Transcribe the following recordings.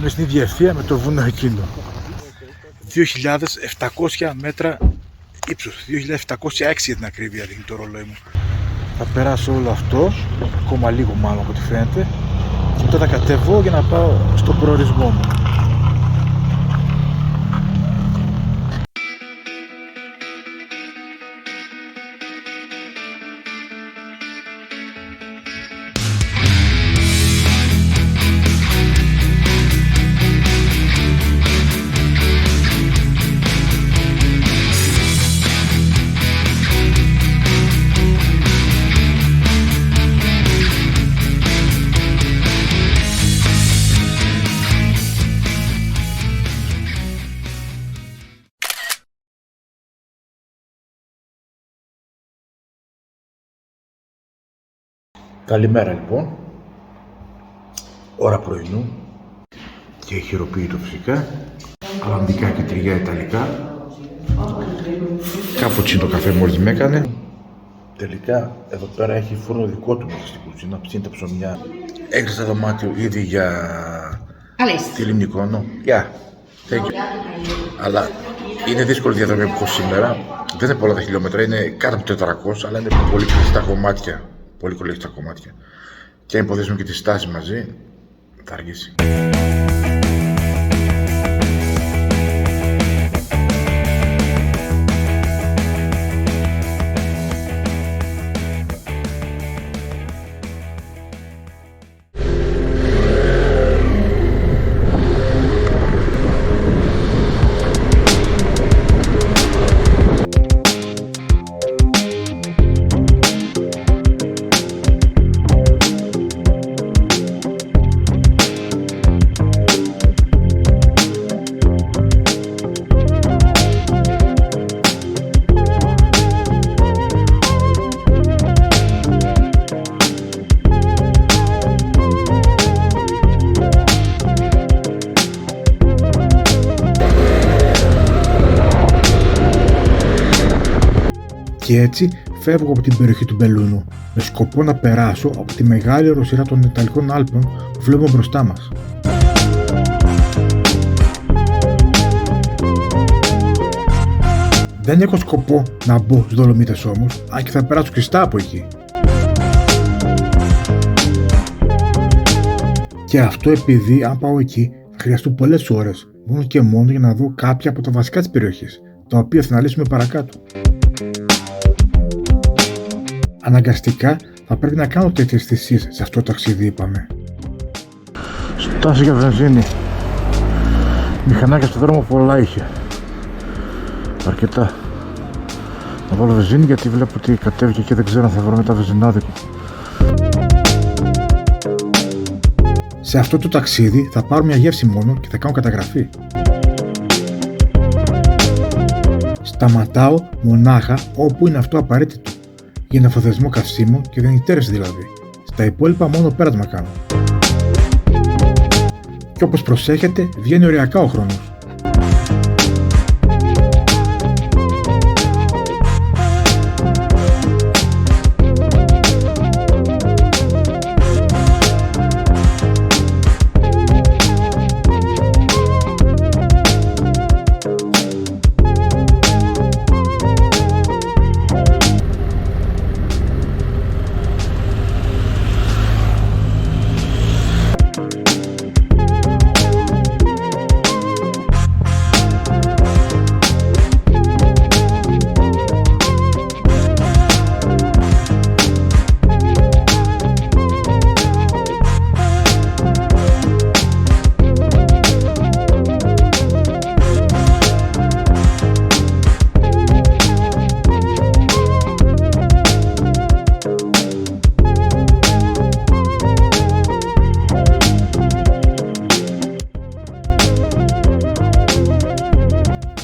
Είναι στην ίδια ευθεία με το βουνό εκείνο. 2.700 μέτρα ύψος, 2.706 για την ακρίβεια δείχνει το ρολόι μου. Θα περάσω όλο αυτό, ακόμα λίγο μάλλον από ό,τι φαίνεται, και μετά θα κατεβώ για να πάω στον προορισμό μου. Καλημέρα λοιπόν, ώρα πρωινού και χειροποίητο φυσικά, αλλαντικά και τυριά ιταλικά. Καπουτσίνο καφέ μόλις με έκανε. Τελικά εδώ πέρα έχει φούρνο δικό του μέσα στην κουζίνα, ψήνει τα ψωμιά. Έκλεισα δωμάτιο ήδη για τη Λιμνικόνο. Thank you. Αλλά είναι δύσκολη διαδρομή που έχω σήμερα. Δεν είναι πολλά τα χιλιόμετρα, είναι κάτω από 400, αλλά είναι πολύ κλειστά κομμάτια. Πολύ κολλήσει τα κομμάτια. Και αν υποδέσουμε και τη στάση μαζί, θα αργήσει. Και έτσι φεύγω από την περιοχή του Μπελούνου με σκοπό να περάσω από τη μεγάλη οροσειρά των Ιταλικών Άλπων που βλέπουμε μπροστά μας. Δεν έχω σκοπό να μπω στους Δολομίτες όμως, αν και θα περάσω κλειστά από εκεί. Και αυτό επειδή αν πάω εκεί θα χρειαστούν πολλές ώρες, μόνο και μόνο για να δω κάποια από τα βασικά της περιοχής, τα οποία θα αναλύσουμε παρακάτω. Αναγκαστικά θα πρέπει να κάνω τέτοιες θυσίες σε αυτό το ταξίδι, είπαμε. Στάση για βενζίνη. Μηχανάκια στο δρόμο πολλά είχε. Αρκετά. Να βάλω βενζίνη γιατί βλέπω ότι κατέβηκε και δεν ξέρω αν θα βρω μετά βενζινάδικο. Σε αυτό το ταξίδι θα πάρω μια γεύση μόνο και θα κάνω καταγραφή. Σταματάω μονάχα όπου είναι αυτό απαραίτητο. Για αναφοδιασμό καυσίμων και γεννητέρες δηλαδή. Στα υπόλοιπα μόνο πέρασμα κάνω. Και όπως προσέχετε βγαίνει οριακά ο χρόνος.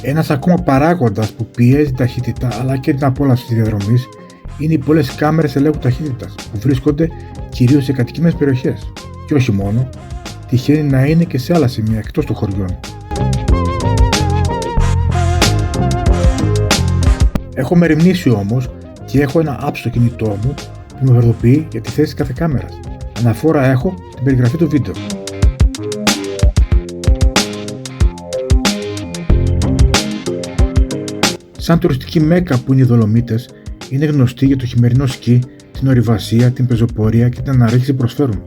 Ένας ακόμα παράγοντας που πιέζει την ταχύτητα αλλά και την απόλαυση της διαδρομής είναι οι πολλές κάμερες ελέγχου ταχύτητας που βρίσκονται κυρίως σε κατοικημένες περιοχές. Και όχι μόνο, τυχαίνει να είναι και σε άλλα σημεία εκτός των χωριών. Έχω μεριμνήσει όμως και έχω ένα app στο κινητό μου που με βεβαιοποιεί για τη θέση κάθε κάμερας. Αναφόρα έχω στην περιγραφή του βίντεο. Σαν τουριστική μέκα που είναι οι Δολομίτες, είναι γνωστοί για το χειμερινό σκι, την ορειβασία, την πεζοπορία και την αναρρίχηση που προσφέρουν.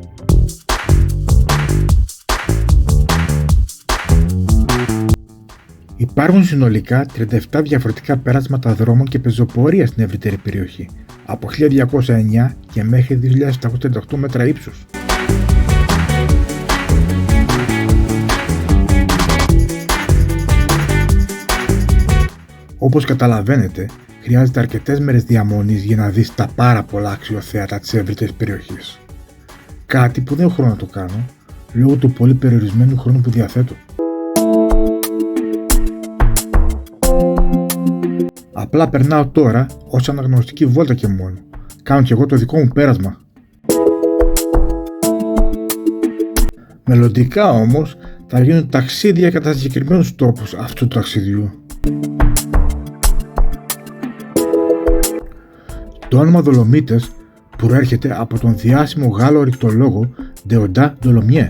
Υπάρχουν συνολικά 37 διαφορετικά πέρασματα δρόμων και πεζοπορία στην ευρύτερη περιοχή, από 1209 και μέχρι 2738 μέτρα ύψους. Όπως καταλαβαίνετε, χρειάζεται αρκετές μέρες διαμονής για να δεις τα πάρα πολλά αξιοθέατα της ευρύτερης περιοχής. Κάτι που δεν έχω χρόνο να το κάνω, λόγω του πολύ περιορισμένου χρόνου που διαθέτω. Απλά περνάω τώρα ως αναγνωριστική βόλτα και μόνο. Κάνω κι εγώ το δικό μου πέρασμα. Μελλοντικά όμως θα γίνουν ταξίδια κατά συγκεκριμένους τόπους αυτού του ταξιδιού. Το όνομα Δολομίτες προέρχεται από τον διάσημο Γάλλο ορεικτολόγο Deodat Dolomieu,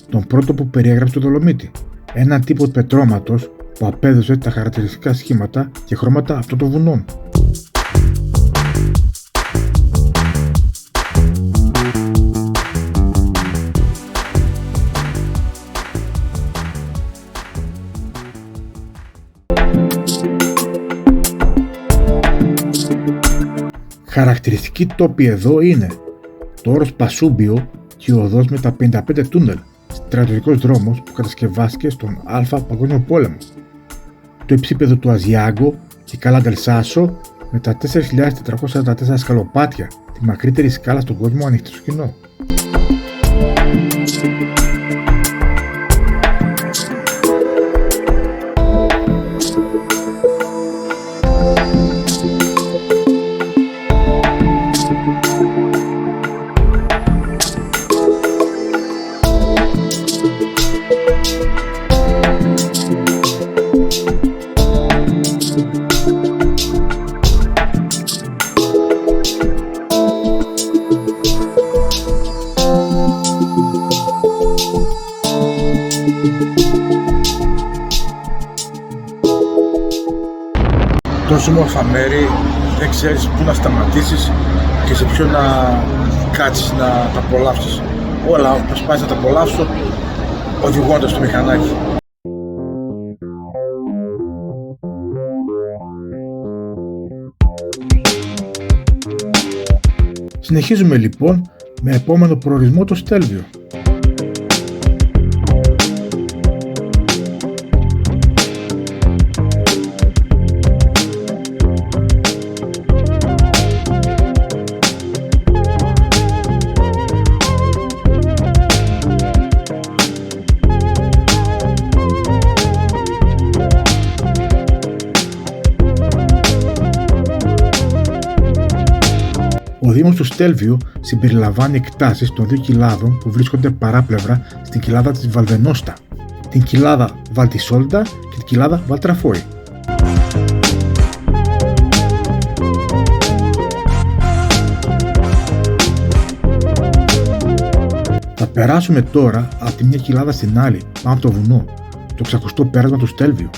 τον πρώτο που περιέγραψε το Δολομίτη, έναν τύπο πετρώματος που απέδωσε τα χαρακτηριστικά σχήματα και χρώματα αυτών των βουνών. Χαρακτηριστικοί τόποι εδώ είναι το όρος Πασούμπιο και η οδός με τα 55 τούνελ, στρατιωτικός δρόμος που κατασκευάστηκε στον Α Παγκόσμιο Πόλεμο, το υψίπεδο του Αζιάγκο και Καλά Ντελ Σάσο με τα 4.444 σκαλοπάτια, τη μακρύτερη σκάλα στον κόσμο ανοιχτή στο κοινό. Τόσο όμορφα μέρη, δεν ξέρεις πού να σταματήσεις και σε ποιο να κάτσεις να τα απολαύσεις. Όλα προσπάθεις να τα απολαύσω οδηγώντας το μηχανάκι. Συνεχίζουμε λοιπόν με επόμενο προορισμό το Στέλβιο. Ο Δήμος του Στέλβιου συμπεριλαμβάνει εκτάσεις των δύο κοιλάδων που βρίσκονται παράπλευρα στην κοιλάδα της Βαλβενόστα, την κοιλάδα Βαλτισόλντα και την κοιλάδα Βαλτραφόη. Θα περάσουμε τώρα από τη μια κοιλάδα στην άλλη πάνω από το βουνό, το 600ο πέρασμα του Στέλβιου.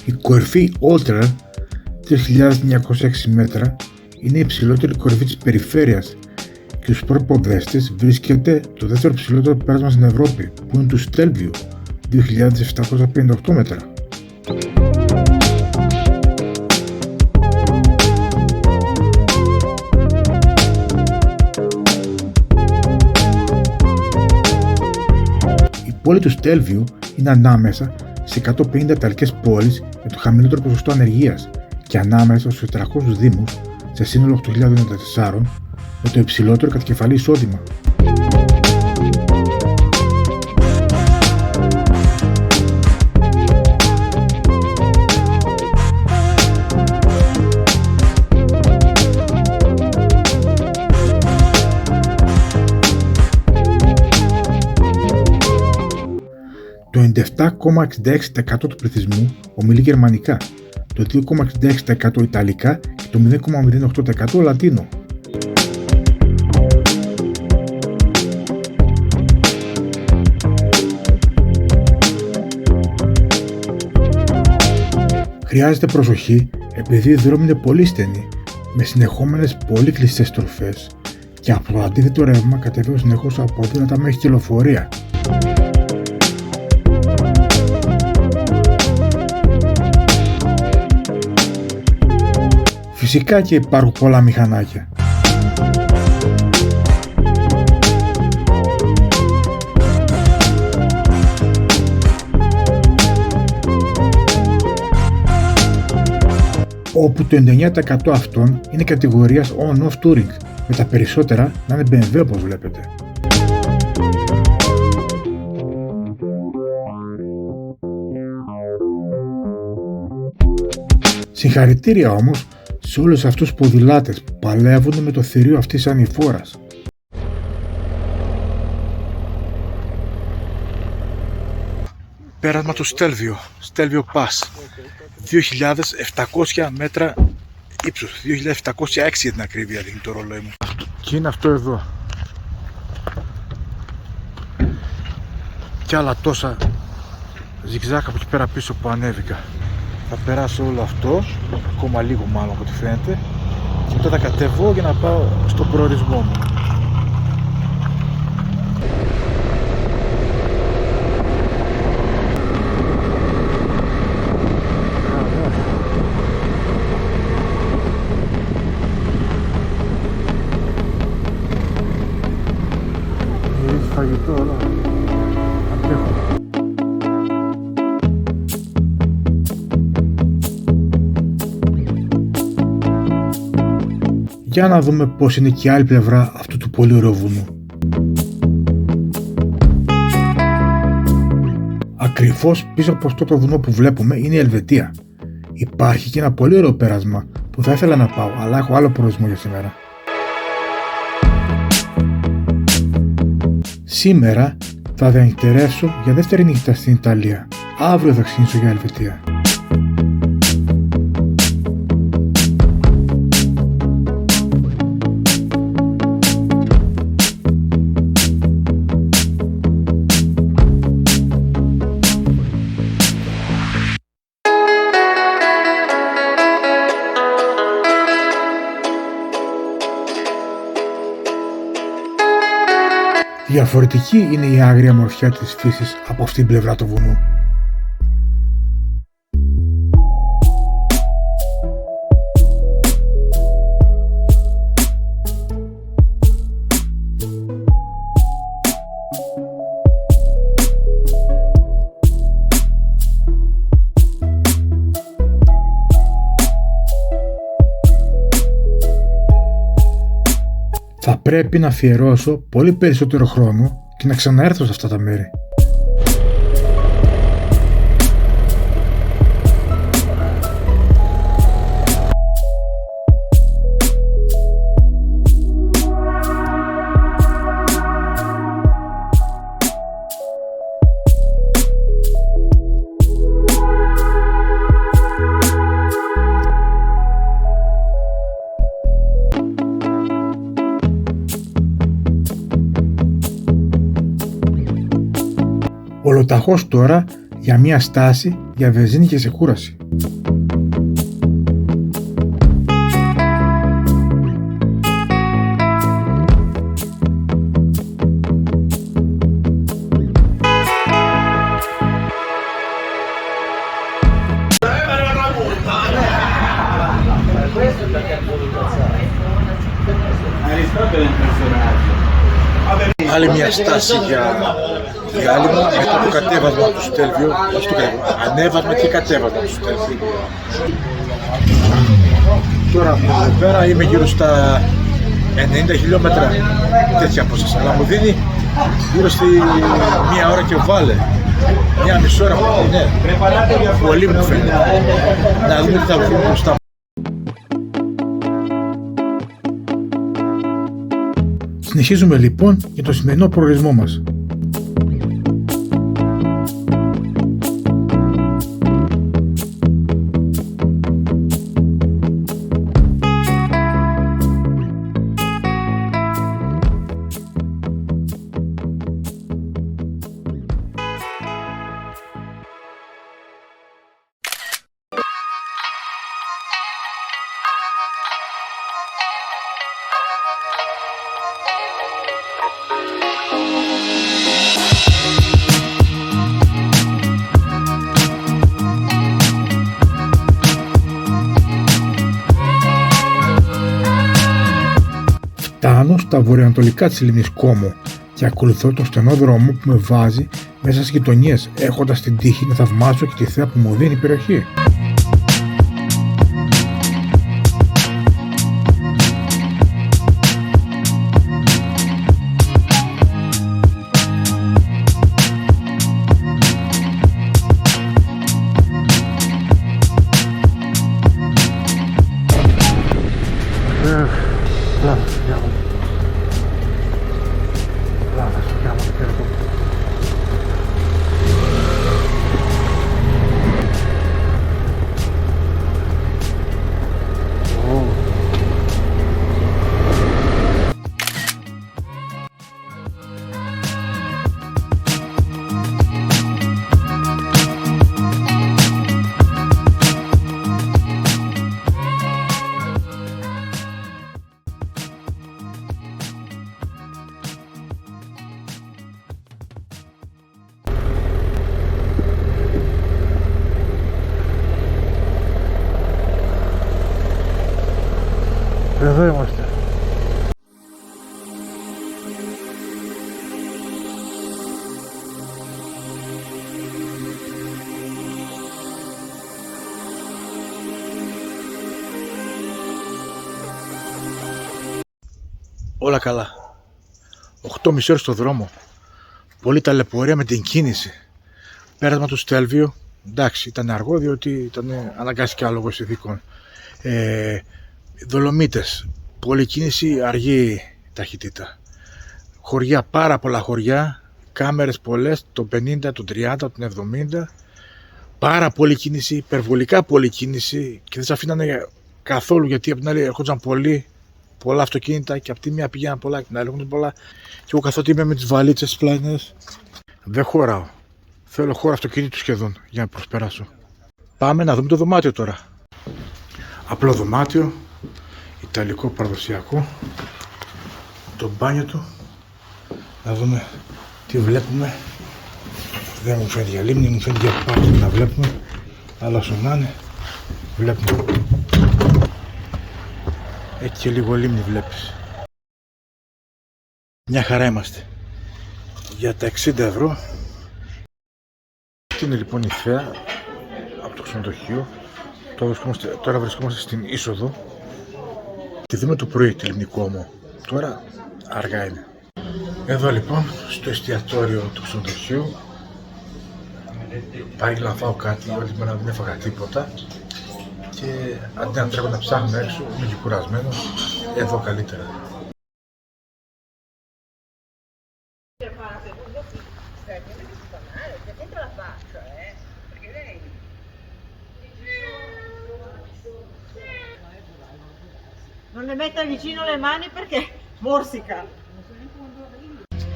Η κορυφή Όλτερ, 3.906 μέτρα, είναι η υψηλότερη κορυφή της περιφέρειας και στους προποδέστες βρίσκεται το δεύτερο ψηλότερο πέρασμα στην Ευρώπη, που είναι του Στέλβιου, 2.758 μέτρα. Η πόλη του Στέλβιου είναι ανάμεσα σε 150 ιταλικές πόλεις με το χαμηλότερο ποσοστό ανεργίας και ανάμεσα στους 400 δήμους σε σύνολο 8.094 με το υψηλότερο κατακεφαλή εισόδημα. Το 97,66% του πληθυσμού ομιλεί γερμανικά, το 2,66% ιταλικά και το 0,08% λατίνο. Χρειάζεται προσοχή επειδή οι δρόμοι είναι πολύ στενοί, με συνεχόμενες πολύ κλειστές στροφές και από το αντίθετο ρεύμα κατεβαίνουν συνεχώς από ποδήλατα μέχρι και λεωφορεία. Φυσικά και υπάρχουν πολλά μηχανάκια. Όπου το 99% αυτών είναι κατηγορίας on-off touring, με τα περισσότερα να είναι BMW όπως βλέπετε. Συγχαρητήρια όμως σε όλους αυτούς τους ποδηλάτες που παλεύουν με το θηρίο αυτής της ανηφόρας. Πέρασμα του Στέλβιο Pass, 2.700 μέτρα ύψος, 2.706 για την ακρίβεια δείχνει το ρολόι μου. Και είναι αυτό εδώ. Και άλλα τόσα ζιγζάκ από εκεί πέρα πίσω που ανέβηκα. Θα περάσω όλο αυτό, ακόμα λίγο μάλλον από ό,τι φαίνεται, και μετά θα κατεβώ για να πάω στον προορισμό μου. Φαγητό, αλλά αντέχω. Για να δούμε πως είναι και η άλλη πλευρά αυτού του πολύ ωραίου βουνού. Ακριβώς πίσω από αυτό το βουνό που βλέπουμε είναι η Ελβετία. Υπάρχει και ένα πολύ ωραίο πέρασμα που θα ήθελα να πάω, αλλά έχω άλλο προορισμό για σήμερα. Σήμερα θα διανυκτερεύσω για δεύτερη νύχτα στην Ιταλία. Αύριο θα ξεκινήσω για Ελβετία. Διαφορετική είναι η άγρια μορφιά της φύσης από αυτήν την πλευρά του βουνού. Θα πρέπει να αφιερώσω πολύ περισσότερο χρόνο και να ξαναέρθω σε αυτά τα μέρη. Ολοταχώς τώρα για μια στάση για βενζίνη και ξεκούραση. Άλλη μια στάση για διάλειμμα μετά το κατέβασμα του Στέλβιο, όχι το κατέβασμα, ανέβασμα και κατέβασμα του Στέλβιο. Τώρα εδώ πέρα είμαι γύρω στα 90 χιλιόμετρα τέτοια απόσταση, αλλά μου δίνει γύρω στη μία ώρα και βάλε. Μια μισή ώρα που είναι πολύ μου φαίνεται. Να δούμε τι θα βρούμε μπροστά. Συνεχίζουμε λοιπόν για το σημερινό προορισμό μας. Φτάνω στα βορειοανατολικά της λίμνης Κόμο και ακολουθώ το στενό δρόμο που με βάζει μέσα στις γειτονιές, έχοντας την τύχη να θαυμάσω και τη θέα που μου δίνει η περιοχή. Εδώ είμαστε. Όλα καλά. 8,5 ώρες στο δρόμο. Πολύ ταλαιπωρία με την κίνηση. Πέρασμα του Στέλβιο. Εντάξει, ήταν αργό διότι ήταν αναγκαστικά λόγω συνθήκων. Δολομίτες. Πολλή κίνηση, αργή ταχύτητα. Χωριά, πάρα πολλά χωριά. Κάμερες πολλές, το 50, το 30, το 70. Πάρα πολλή κίνηση, υπερβολικά πολλή κίνηση και δεν σε αφήνανε καθόλου γιατί από την άλλη έρχονταν πολλά αυτοκίνητα και από τη μία πήγαιναν πολλά και την άλλη έρχονταν πολλά. Και εγώ καθότι είμαι με τις βαλίτσες πλάνες, δεν χωράω. Θέλω χώρο αυτοκίνητου σχεδόν για να προσπεράσω. Πάμε να δούμε το δωμάτιο τώρα. Απλό δωμάτιο, ιταλικό παραδοσιακό. Το μπάνιο του. Να δούμε τι βλέπουμε. Δεν μου φαίνεται για λίμνη, μου φαίνεται για πάρκινγκ να βλέπουμε. Αλλά όσο να είναι, βλέπουμε. Έτσι και λίγο λίμνη βλέπεις. Μια χαρά είμαστε. Για τα 60 ευρώ. Αυτή είναι λοιπόν η θέα από το ξενοδοχείο. Τώρα βρισκόμαστε στην είσοδο. Τη δούμε το πρωί τη λίμνη Κόμο. Τώρα αργά είναι. Εδώ λοιπόν στο εστιατόριο του ξενοδοχείου. Πάει να φάω κάτι, όλη μέρα δεν έφαγα τίποτα. Και αντί να τρέχω να ψάχνω έξω, είμαι και κουρασμένος. Εδώ καλύτερα. Non le metta vicino le mani perché morsica.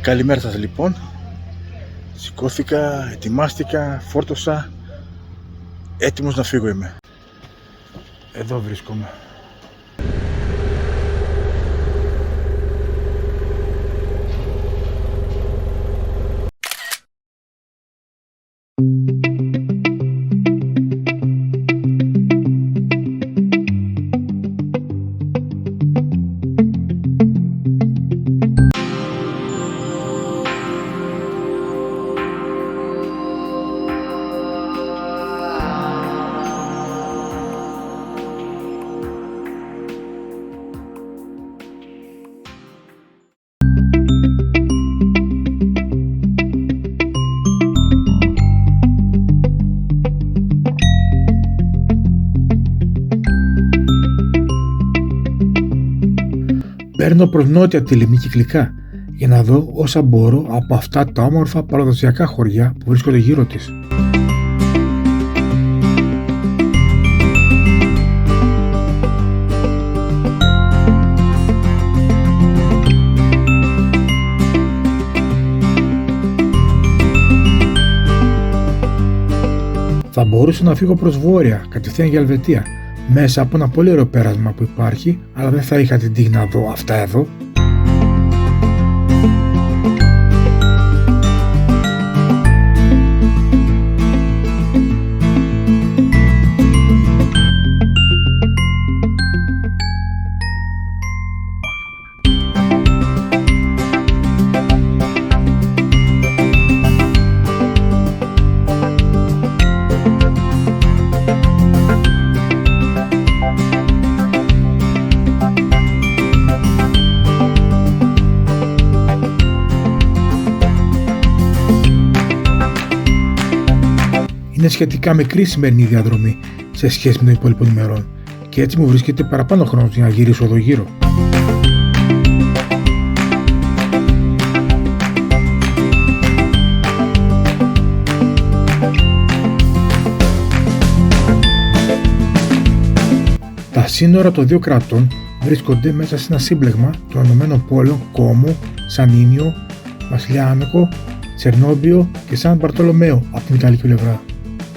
Καλημέρα σας λοιπόν. Σηκώθηκα, ετοιμάστηκα, φόρτωσα. Έτοιμος να φύγω είμαι. Εδώ βρίσκομαι. Παίρνω προς νότια τη λίμνη κυκλικά για να δω όσα μπορώ από αυτά τα όμορφα παραδοσιακά χωριά που βρίσκονται γύρω της. Θα μπορούσα να φύγω προς βόρεια, κατευθείαν για Ελβετία, μέσα από ένα πολύ ωραίο πέρασμα που υπάρχει, αλλά δεν θα είχα την τύχη να δω αυτά εδώ. Είναι σχετικά μικρή η σημερινή διαδρομή σε σχέση με των υπόλοιπων ημερών και έτσι μου βρίσκεται παραπάνω χρόνο για να γυρίσω εδώ γύρω. Τα σύνορα των δύο κρατών βρίσκονται μέσα σε ένα σύμπλεγμα των Ηνωμένων Πόλεων Κόμο, Σανίνιο, Μασιλιάνικο, Τσερνόμπιο και Σαν Μπαρτολομαίο από την Ιταλική πλευρά.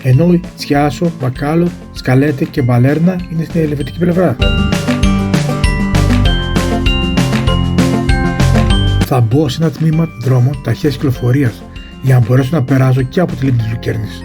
Ενώ Τσιάσο, Μπακάλο, Σκαλέτε και Μπαλέρνα είναι στην ελβετική πλευρά. Θα μπω σε ένα τμήμα δρόμων ταχείας κυκλοφορίας για να μπορέσω να περάσω και από τη λίμνη της Λουκέρνης.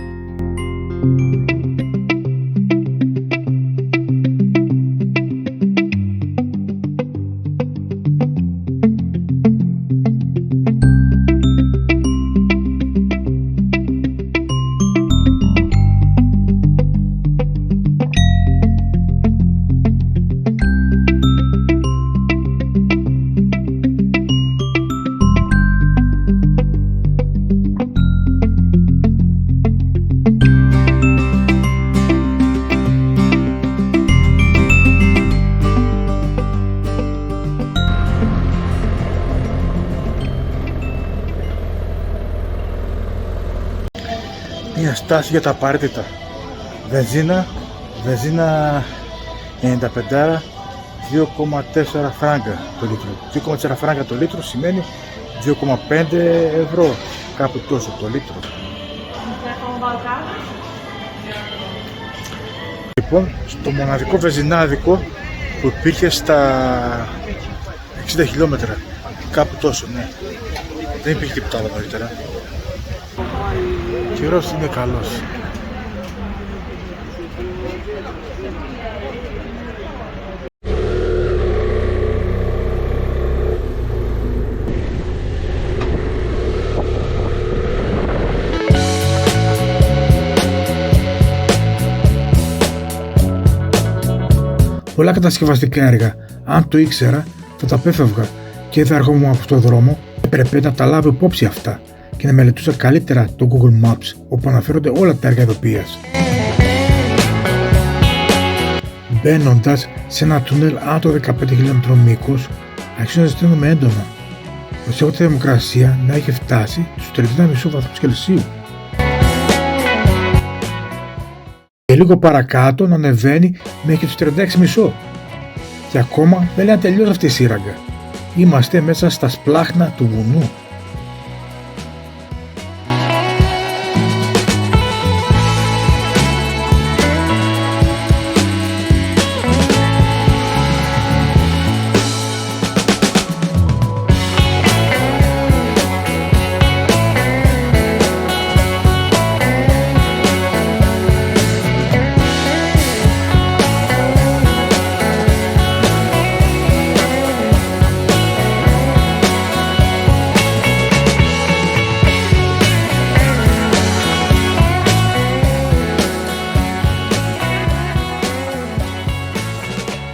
Μια στάση για τα απαραίτητα. Βενζίνα 95, 2,4 φράγκα το λίτρο. 2,4 φράγκα το λίτρο σημαίνει 2,5 ευρώ, κάπου τόσο το λίτρο. Λοιπόν, στο μοναδικό βενζινάδικο που υπήρχε στα 60 χιλιόμετρα, κάπου τόσο, ναι. Δεν υπήρχε τίποτα άλλο νωρίτερα. Ο καιρός είναι καλός. Πολλά κατασκευαστικά έργα, αν το ήξερα, θα τα απέφευγα και δεν ερχόμουν από αυτόν τον δρόμο. Έπρεπε να τα λάβω υπόψη αυτά και να μελετούσα καλύτερα το Google Maps, όπου αναφέρονται όλα τα έργα ειδοποίησης. Μπαίνοντας σε ένα τούνελ άνω το 15 χιλιόμετρο μήκος, αρχίζω να ζητήνομαι έντονα. Προσέχω τη θερμοκρασία να έχει φτάσει στους 30,5 βαθμούς Κελσίου. Και λίγο παρακάτω να ανεβαίνει μέχρι τους 36,5. Και ακόμα δεν λέει να τελειώσει αυτή η σύραγγα. Είμαστε μέσα στα σπλάχνα του βουνού.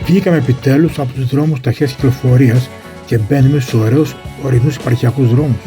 Βγήκαμε επιτέλους από τους δρόμους ταχείας κυκλοφορίας και μπαίνουμε στους ωραίους ορεινούς επαρχιακούς δρόμους.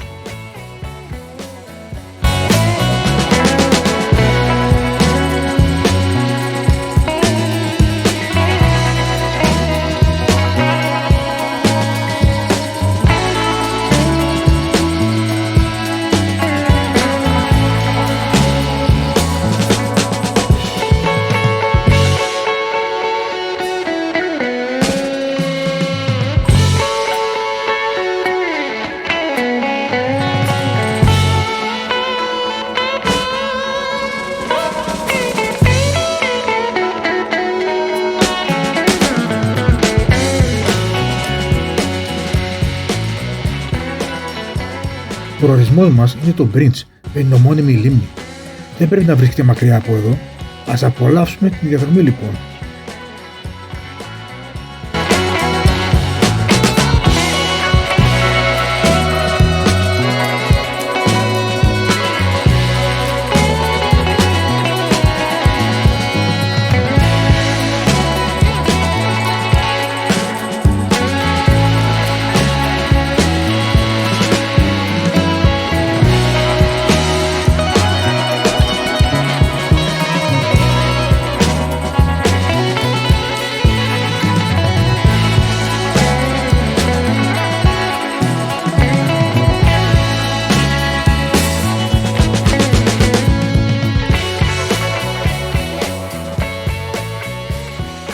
προορισμός μας είναι το Μπριντς, με την ομώνυμη λίμνη. Δεν πρέπει να βρίσκεται μακριά από εδώ. Ας απολαύσουμε την διαδρομή λοιπόν.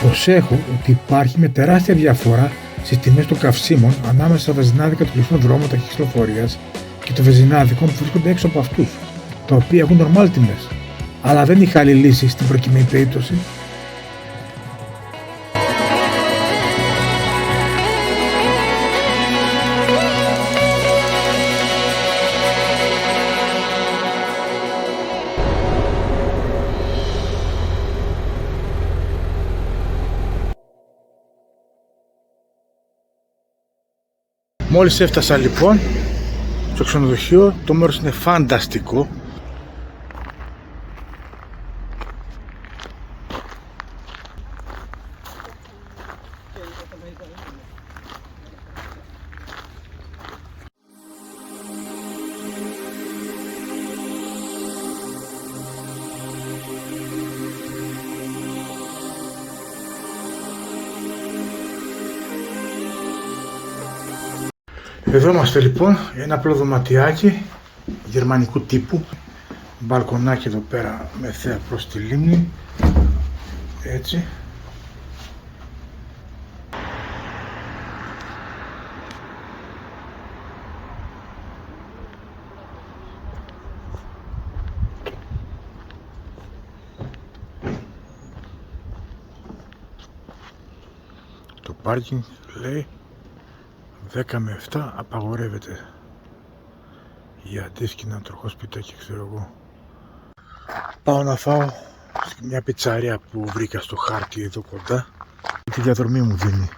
Προσέχω ότι υπάρχει με τεράστια διαφορά στις τιμές των καυσίμων ανάμεσα στα βενζινάδικα του κλειστών δρόμων ταχυκυκλοφορίας και των βενζινάδικων που βρίσκονται έξω από αυτούς, τα οποία έχουν νορμάλ τιμές. Αλλά δεν είχα άλλη λύση στην προκειμένη περίπτωση. Μόλις έφτασα λοιπόν στο ξενοδοχείο, το μέρος είναι φανταστικό. Εδώ είμαστε λοιπόν, ένα απλό δωματιάκι γερμανικού τύπου, μπαλκονάκι εδώ πέρα με θέα προς τη λίμνη, έτσι. Το πάρκινγκ λέει 10 με 7 απαγορεύεται για αντίσκηνα, τροχόσπιτα και ξέρω εγώ. Πάω να φάω σε μια πιτσαρία που βρήκα στο χάρτη εδώ κοντά. Τη διαδρομή μου δίνει.